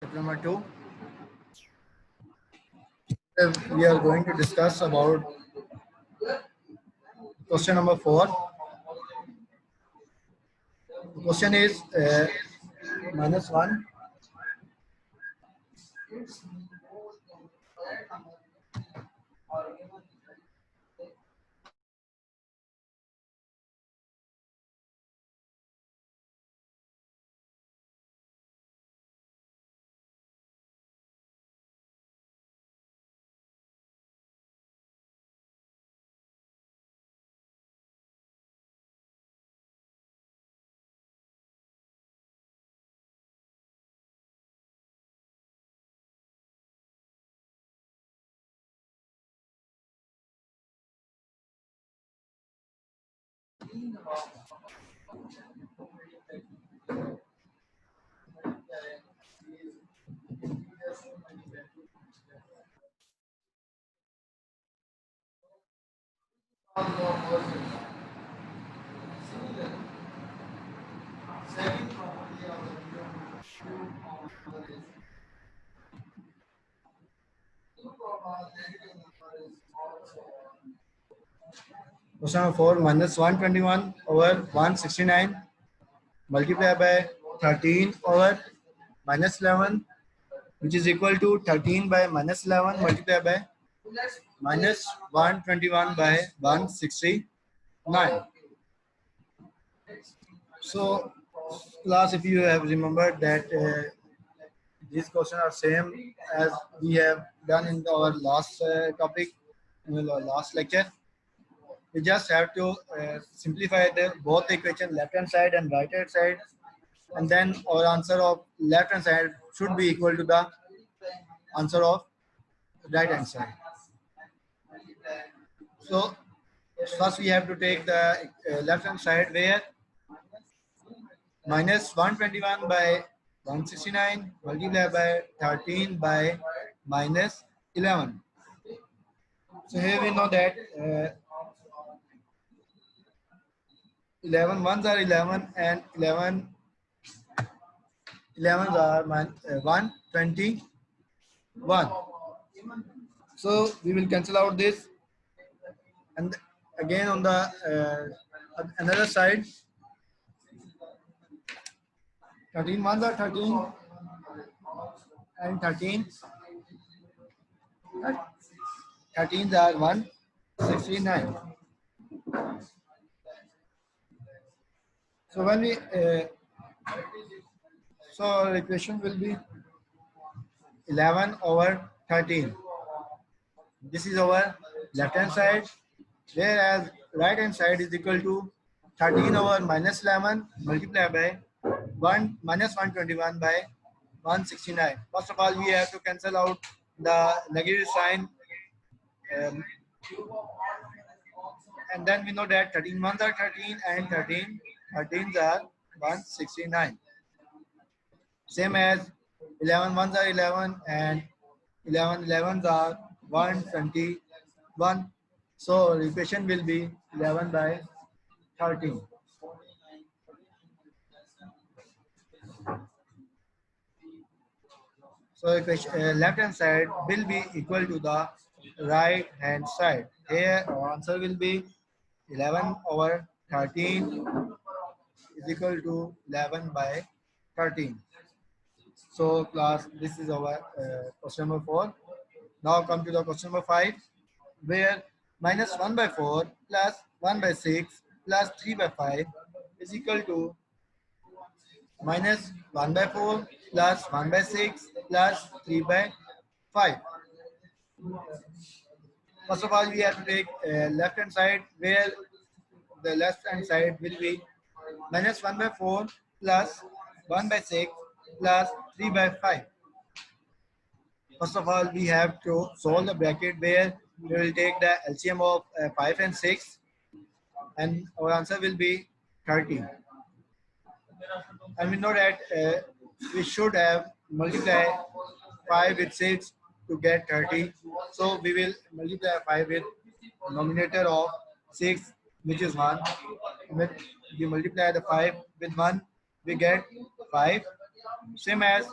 Chapter number 2. We are going to discuss about question number 4. The question is -1. Question number 4, -121 over 169 multiplied by 13 over -11, which is equal to 13 by -11 multiplied by -121 by 169. So, class, if you have remembered that these questions are same as we have done in our last topic, in our last lecture. We just have to simplify both the equation, left hand side and right hand side, and then our answer of left hand side should be equal to the answer of right hand side. So first we have to take the left hand side, where -121 by 169 multiplied by 13 by -11. So here we know that 11 ones are 11 and 11 11s are 121. So we will cancel out this, and again on the another side, 13 ones are 13 and 13. 13s are 169. So when we so our equation will be 11 over 13. This is our left hand side, whereas right hand side is equal to 13 over -11 multiplied by 121 by 169. First of all, we have to cancel out the negative sign, um, and then we know that 13 ones are 13 and 13s are 169. Same as 11 ones are 11 and 11 11s are 121. So the equation will be 11 by 13. So equation, left hand side will be equal to the right hand side. Here our answer will be 11 over 13 is equal to 11 by 13. So class, this is our question number 4. Now come to the question number 5, where -1 by 4 plus 1 by 6 plus 3 by 5 is equal to -1 by 4 plus 1 by 6 plus 3 by 5. First of all, we have to take left hand side, where the left hand side will be -1 by 4 plus 1 by 6 plus 3 by 5. First of all, we have to solve the bracket, where we will take the LCM of 5 and 6, and our answer will be 30. And we know that we should have multiply 5 with 6 to get 30. So we will multiply 5 with nominator of 6, which is 1. When we multiply the 5 with 1, we get 5. Same as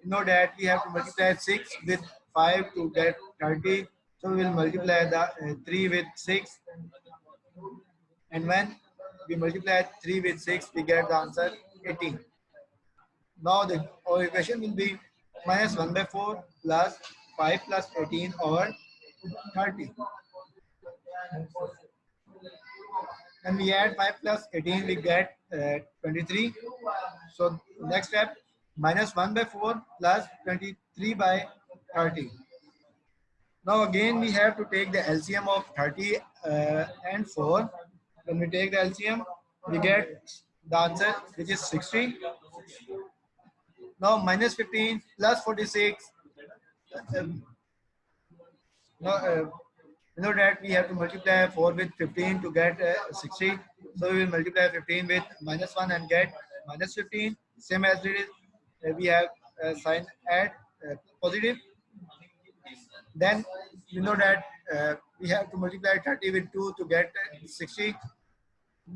we know that we have to multiply 6 with 5 to get 30. So we will multiply the 3 with 6. And when we multiply 3 with 6, we get the answer 18. Now our equation will be minus 1 by 4 plus 5 plus 18 over 30. When we add 5 plus 18, we get 23. So next step, minus 1 by 4 plus 23 by 30. Now again we have to take the LCM of 30 and 4. When we take the LCM, we get the answer which is 60. Now minus 15 plus 46. Um, now, you know that we have to multiply 4 with 15 to get 60. So we will multiply 15 with minus 1 and get minus 15. Same as it is, we have sign add positive. Then you know that we have to multiply 30 with 2 to get 60.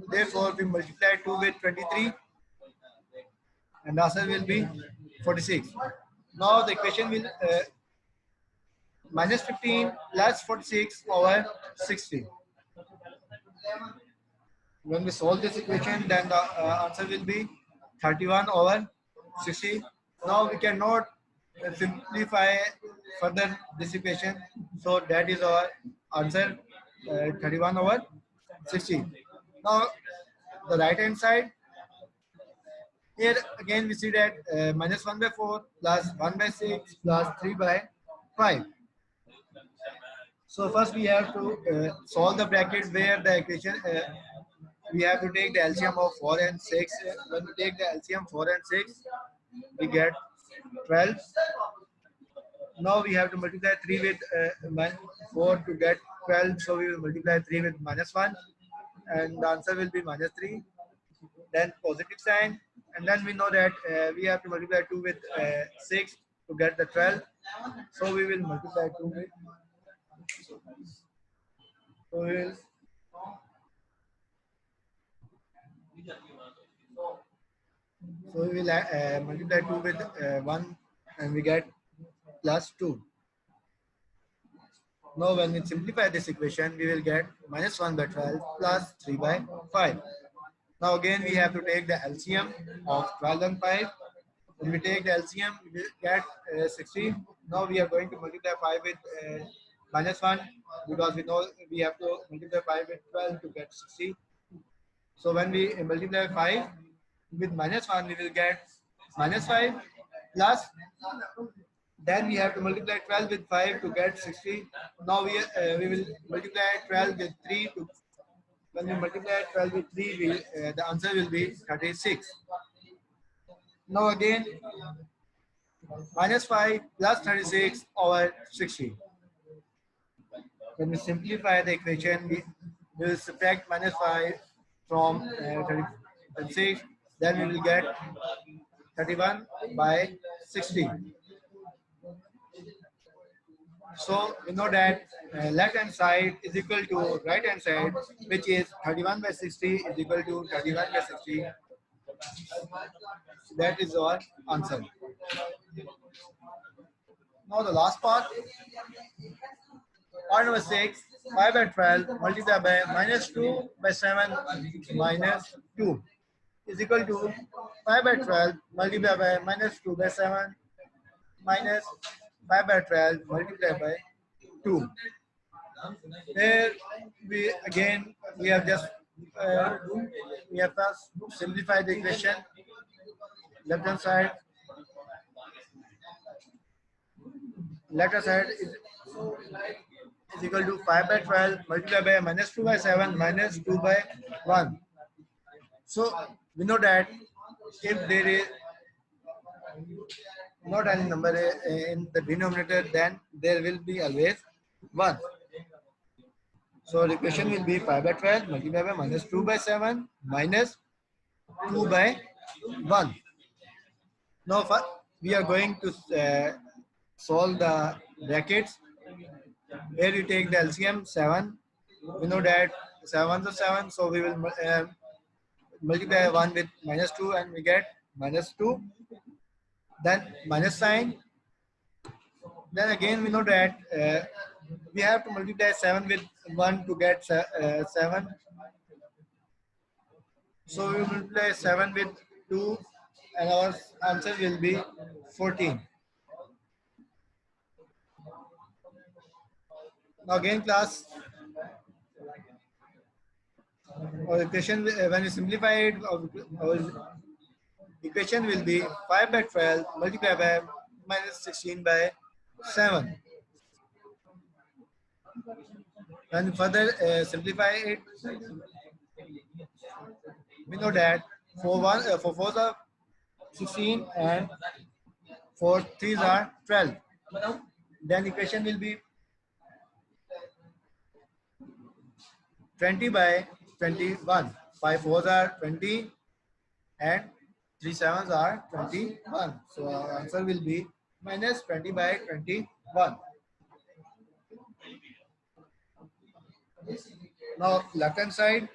Therefore, we multiply 2 with 23 and the answer will be 46. Now the equation will minus 15 plus 46 over 60. When we solve this equation, then the answer will be 31 over 60. Now we cannot simplify further this equation. So that is our answer, 31 over 60. Now the right hand side, here again we see that minus 1 by 4 plus 1 by 6 plus 3 by 5. So first we have to solve the bracket where the equation we have to take the LCM of 4 and 6. When we take the LCM 4 and 6, we get 12. Now we have to multiply 3 with 4 to get 12. So we will multiply 3 with minus 1 and the answer will be minus 3. Then positive sign, and then we know that we have to multiply 2 with 6 to get the 12. So we will multiply 2 with, so we will, multiply 2 with 1 and we get plus 2. Now when we simplify this equation, we will get minus 1 by 12 plus 3 by 5. Now again we have to take the LCM of 12 and 5. When we take the LCM, we will get 60. Now we are going to multiply 5 with minus 1 because we know we have to multiply 5 with 12 to get 60. So when we multiply 5 with minus 1, we will get minus 5 plus, then we have to multiply 12 with 5 to get 60. Now we will multiply 12 with 3 to, when we multiply 12 with 3, the answer will be 36. Now again, minus 5 plus 36 over 60. When we simplify the equation, we will subtract minus 5 from 36. Then we will get 31 by 60. So we know that left hand side is equal to right hand side, which is 31 by 60 is equal to 31 by 60. That is our answer. Now the last part. Part number 6, 5 by 12 multiplied by minus 2 by 7 minus 2 is equal to 5 by 12 multiplied by minus 2 by 7 minus 5 by 12 multiplied by 2. There we have just we have first simplified the equation. Left hand side is equal to 5 by 12 multiplied by minus 2 by 7 minus 2 by 1. So we know that if there is not any number in the denominator, then there will be always 1. So the equation will be 5 by 12 multiplied by minus 2 by 7 minus 2 by 1. Now we are going to solve the brackets. Here you take the LCM 7. We know that 7 to 7, so we will multiply 1 with minus 2 and we get minus 2. then minus sign. Then again we know that we have to multiply 7 with 1 to get 7. So we multiply 7 with 2 and our answer will be 14. Now again class, our equation when we simplify it, our equation will be 5 by 12 multiplied by minus 16 by 7. When further simplify it, we know that for 4s are 16 and for 3s are 12. Then equation will be 20 by 21. 5 4s are 20 and 3 7s are 21. So our answer will be minus 20 by 21. Now left hand side,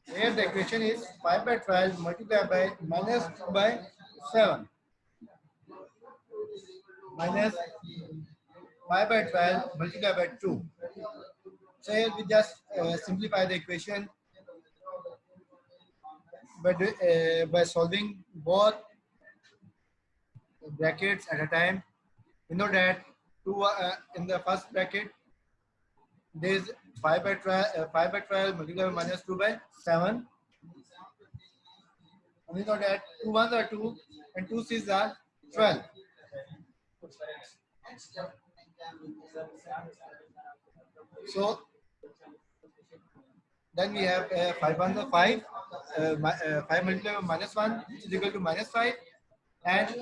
here the equation is 5 by 12 multiplied by minus 2 by 7. Minus 5 by 12 multiplied by 2. So here we just simplify the equation by solving both brackets at a time. We know that in the first bracket there is 5 by 12 multiplied by minus 2 by 7. And we know that 2 ones are 2 and 2 6 are 12. So then we have 5 ones are 5. 5 multiplied by minus 1 which is equal to minus 5. And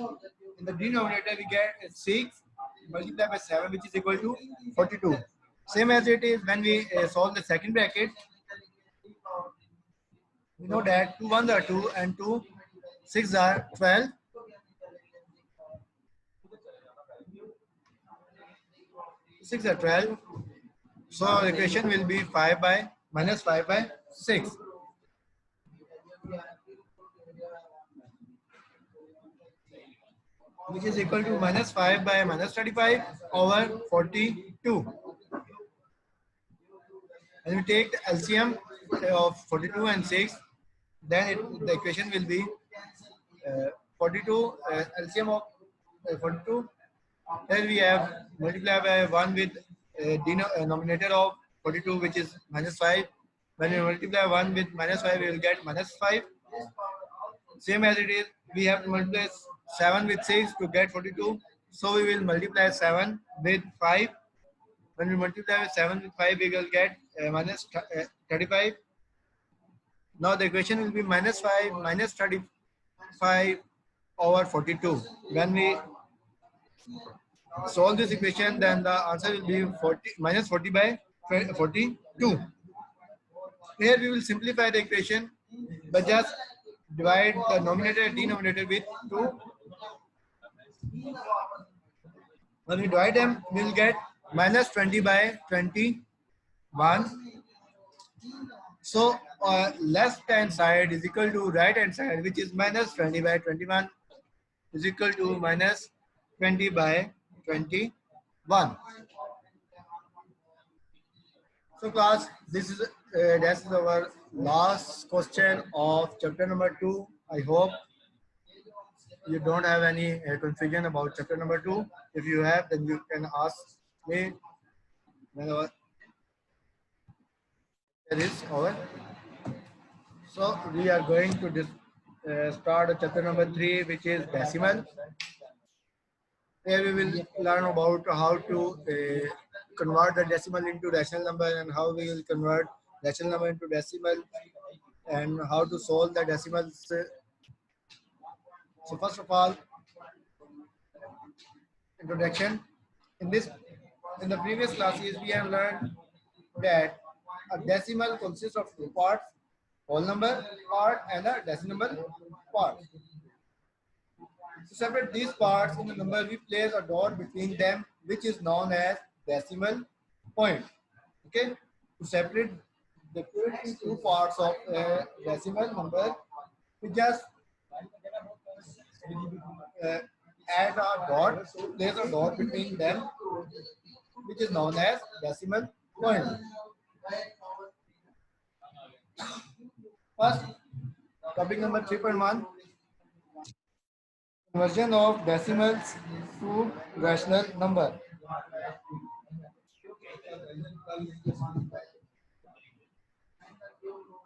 in the denominator we get 6 multiplied by 7 which is equal to 42. Same as it is when we solve the second bracket. We know that 2 ones are 2 and 2 6 are 12. Six are 12. So our equation will be 5 by minus 5 by 6. Which is equal to minus 5 by minus 35 over 42. And we take the LCM of 42 and 6, then the equation will be 42 LCM of 42. Here we have multiply by 1 with denominator of 42 which is minus 5. When we multiply 1 with minus 5 we will get minus 5. Same as it is, we have to multiply 7 with 6 to get 42. So we will multiply 7 with 5. When we multiply 7 with 5 we will get minus 35. Now the equation will be minus 5 minus 35 over 42. When we solve this equation, then the answer will be 40 minus 40 by 42. Here we will simplify the equation by just divide the numerator and denominator with 2. When we divide them, we will get minus 20 by 21. So left hand side is equal to right hand side, which is minus 20 by 21 is equal to minus 20 by 21. So class, this is that's our last question of chapter number 2. I hope you don't have any confusion about chapter number 2. If you have, then you can ask me whenever there is over. So we are going to start chapter number 3, which is decimal. Here we will learn about how to convert the decimal into rational number and how we will convert rational number into decimal and how to solve the decimals. So first of all, introduction. In the previous classes, we have learned that a decimal consists of two parts: whole number part and a decimal number part. To separate these parts in the number, we place a dot between them, which is known as decimal point. Okay, to separate the two parts of a decimal number, we just uh, add a dot, place a dot between them, which is known as decimal point. First, topic number 3.1, conversion of decimals to rational number.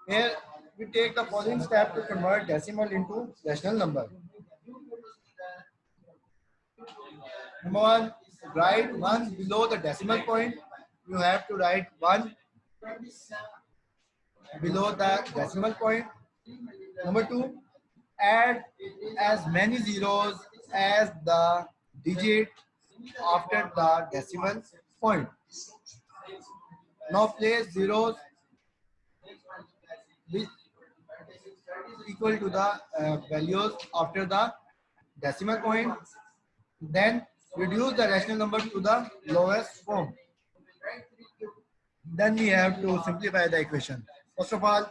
Here, we take the following step to convert decimal into rational number. Number one, write 1 below the decimal point. You have to write 1 below the decimal point. Number two, add as many zeros as the digit after the decimal point. Now place zeros which equal to the values after the decimal point. Then reduce the rational number to the lowest form. Then we have to simplify the equation. First of all,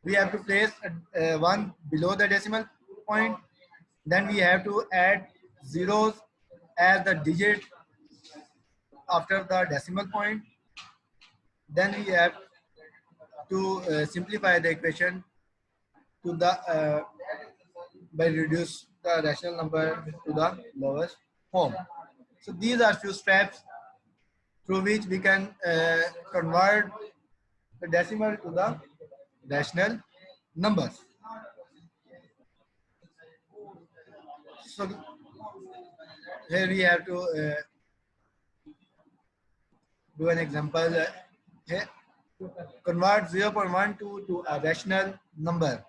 we have to place 1 below the decimal point. Then we have to add zeros as the digit after the decimal point. Then we have to simplify the equation to the by reduce the rational number to the lowest form. So these are few steps through which we can convert the decimal to the rational numbers. So here we have to do an example. Here, convert 0.12 to a rational number.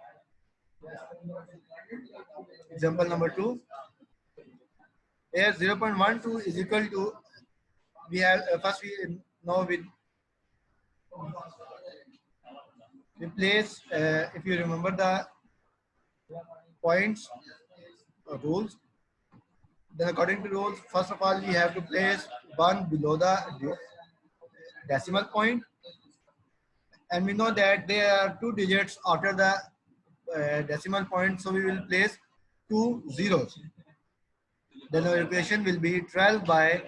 Example number 2. Here 0.12 is equal to, we have first we know we place, if you remember the points rules, then according to rules, first of all we have to place 1 below the decimal point, and we know that there are 2 digits after the decimal point, so we will place 2 zeros. Then our equation will be 12 by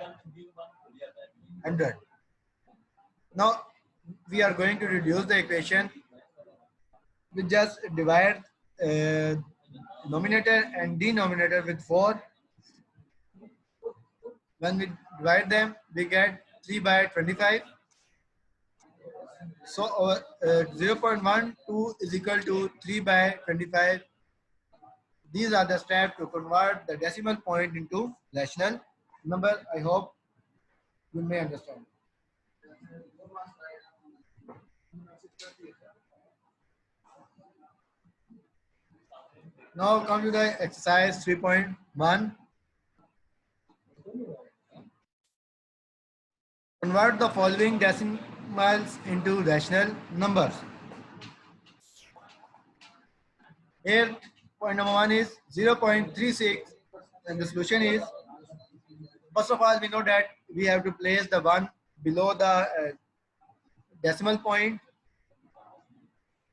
100. Now we are going to reduce the equation. We just divide numerator and denominator with 4. When we divide them, we get 3 by 25. So our 0.12 is equal to 3 by 25. These are the steps to convert the decimal point into rational number. I hope you may understand. Now come to the exercise 3.1. Convert the following decimals into rational numbers. Here, point number 1 is 0.36, and the solution is, first of all, we know that we have to place the 1 below the decimal point,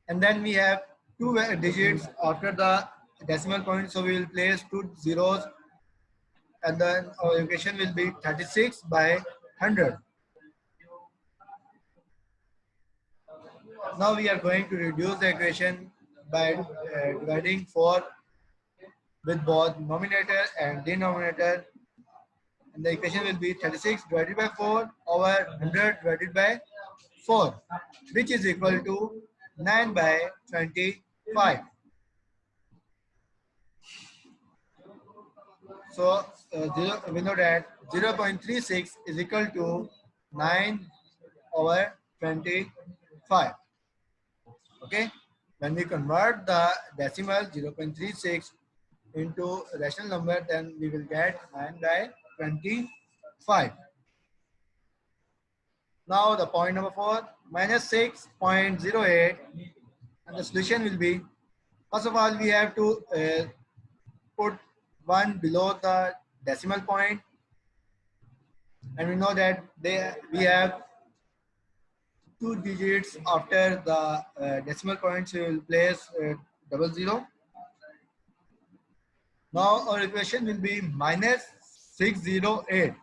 and then we have 2 digits after the decimal point, so we will place 2 zeros, and then our equation will be 36 by 100. Now we are going to reduce the equation by dividing 4 with both numerator and denominator, and the equation will be 36 divided by 4 over 100 divided by 4, which is equal to 9 by 25. So we know that 0.36 is equal to 9 over 25. Okay, when we convert the decimal 0.36 into rational number, then we will get 9 by 25. Now the point number 4, minus 6.08, and the solution will be, first of all we have to put 1 below the decimal point. and we know that we have two digits after the decimal points. We will place double zero. Now our equation will be minus 608.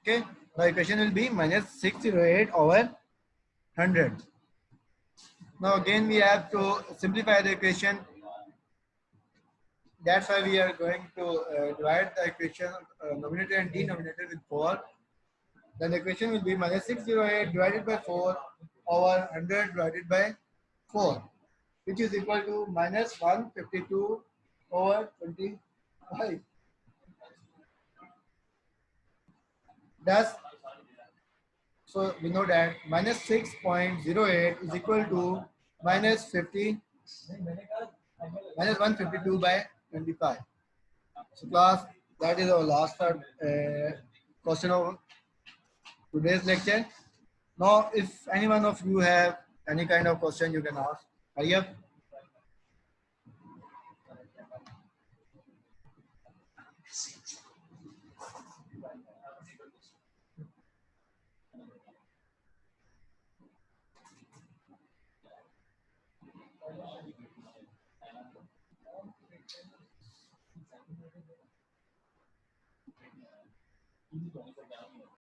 Okay, the equation will be minus 608 over 100. Now again we have to simplify the equation. That's why we are going to divide the equation numerator and denominator with 4. Then the equation will be minus 608 divided by 4 over 100 divided by 4, which is equal to minus 152 over 25. Thus, so we know that minus 6.08 is equal to minus 50 minus 152 by 25. So class, that is our last question of today's lecture. Now, if any one of you have any kind of question, you can ask. Hurry up.